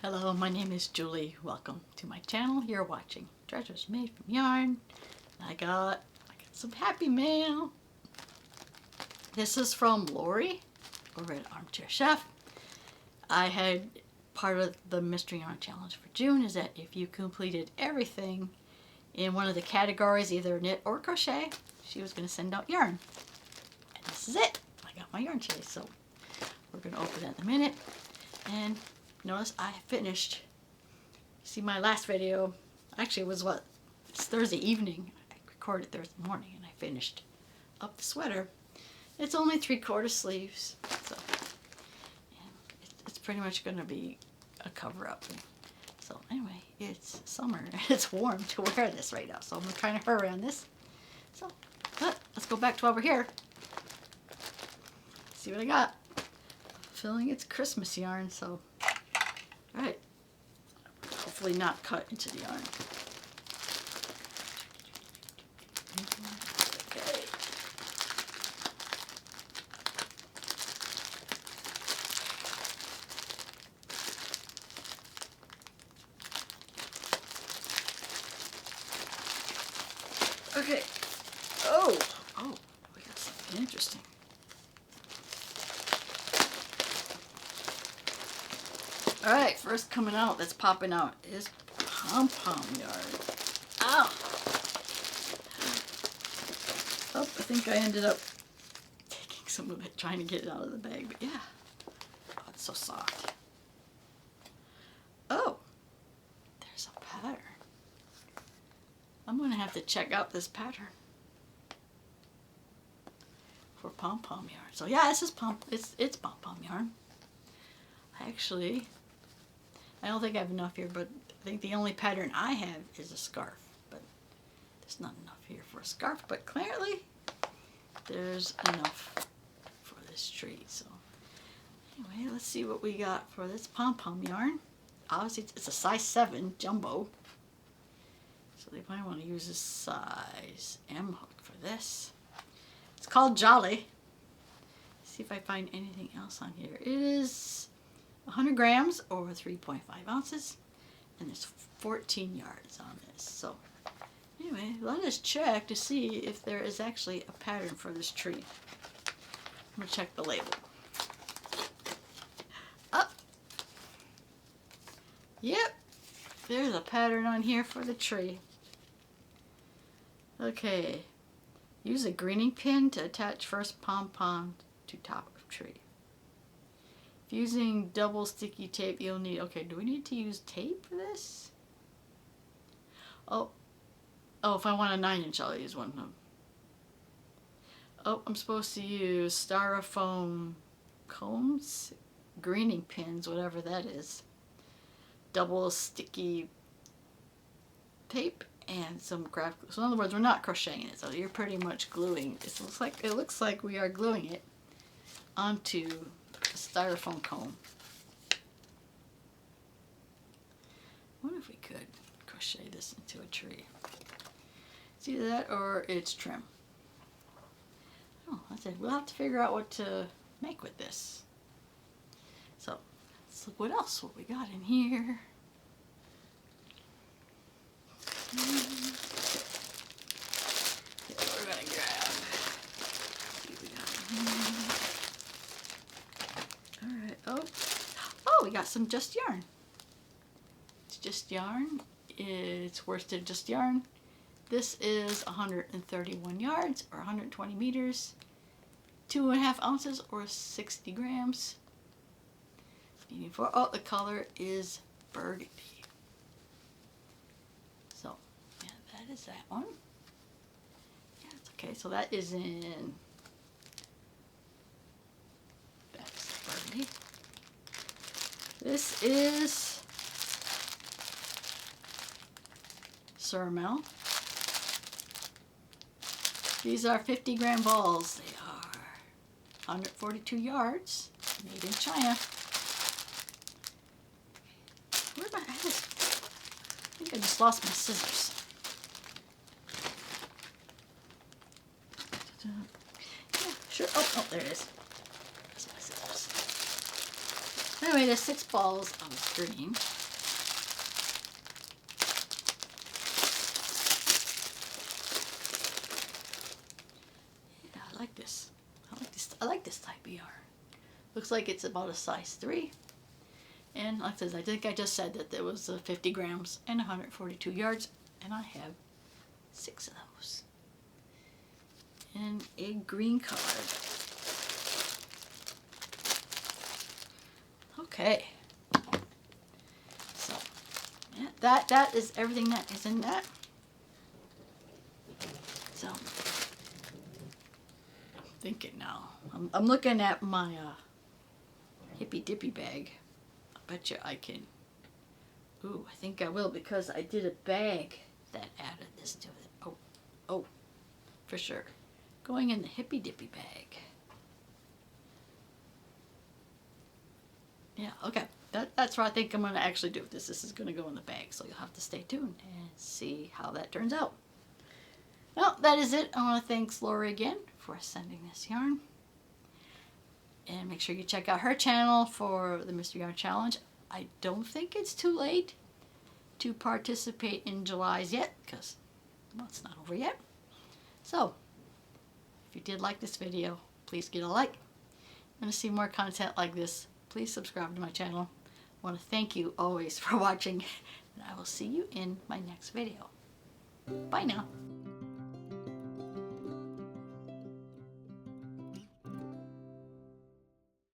Hello, my name is Julie. Welcome to my channel. You're watching Treasures Made from Yarn. I got some happy mail. This is from Lori over at Armchair Chef. I had part of the Mystery Yarn Challenge for June is that if you completed everything in one of the categories, either knit or crochet, she was going to send out yarn. And this is it. I got my yarn today, so we're going to open it in a minute. And notice I finished. See, my last video actually was it's Thursday evening. I recorded Thursday morning and I finished up the sweater. It's only 3/4 sleeves, so it's pretty much going to be a cover-up. So anyway, it's summer and it's warm to wear this right now, so I'm trying to hurry on this. So, but let's go back to over here. See what I got. Feeling it's Christmas yarn, so alright. Hopefully not cut into the yarn. Okay. Okay. Oh, we got something interesting. Alright, first coming out, that's popping out, is pom-pom yarn. Ow! Oh, I think I ended up taking some of it, trying to get it out of the bag, but yeah. Oh, it's so soft. Oh! There's a pattern. I'm going to have to check out this pattern for pom-pom yarn. So yeah, this is it's pom-pom yarn. Actually, I don't think I have enough here, but I think the only pattern I have is a scarf. But there's not enough here for a scarf, but clearly there's enough for this tree. So anyway, let's see what we got for this pom-pom yarn. Obviously, it's a size 7 jumbo. So they might want to use a size M hook for this. It's called Jolly. Let's see if I find anything else on here. It is 100 grams or 3.5 ounces, and there's 14 yards on this. So anyway, let us check to see if there is actually a pattern for this tree. I'm going to check the label. Up. Yep, there's a pattern on here for the tree. Okay, use a greening pin to attach first pom-pom to top of tree. If using double sticky tape, you'll need, okay, do we need to use tape for this? Oh, if I want a 9-inch, I'll use one. Oh, I'm supposed to use styrofoam combs, greening pins, whatever that is, double sticky tape, and some craft glue. So in other words, we're not crocheting it, so you're pretty much gluing. It looks like we are gluing it onto a styrofoam comb. I wonder if we could crochet this into a tree. It's either that or it's trim. Oh, that's it. We'll have to figure out what to make with this. So let's look what we got in here. We're gonna grab. See what we got in here. Alright, oh, we got some Just Yarn. It's Just Yarn. It's worsted Just Yarn. This is 131 yards or 120 meters, 2.5 ounces or 60 grams. Needing for, oh, the color is burgundy. So, yeah, that is that one. Yeah, it's okay. So that is in, that's burgundy. This is Surmel. These are 50-gram balls. They are 142 yards, made in China. Where am I? I think I just lost my scissors. Yeah, sure. Oh, there it is. That's my scissors. anyway, there's 6 balls of string. Yeah, I like this. I like this type of yarn. Looks like it's about a size 3. And like I said, I think I just said that there was 50 grams and 142 yards, and I have 6 of those. And a green card. Okay. So, yeah, that is everything that is in that. So, I'm thinking now. I'm looking at my hippy dippy bag. I bet you I can. Ooh, I think I will, because I did a bag that added this to it. Oh, for sure. Going in the hippy dippy bag. Yeah, okay. That's what I think I'm going to actually do with this. This is going to go in the bag, so you'll have to stay tuned and see how that turns out. Well, that is it. I want to thank Lori again for sending this yarn. And make sure you check out her channel for the Mystery Yarn Challenge. I don't think it's too late to participate in July's yet, because, well, it's not over yet. So, if you did like this video, please get a like. And to see more content like this, please subscribe to my channel. I want to thank you always for watching, and I will see you in my next video. Bye now.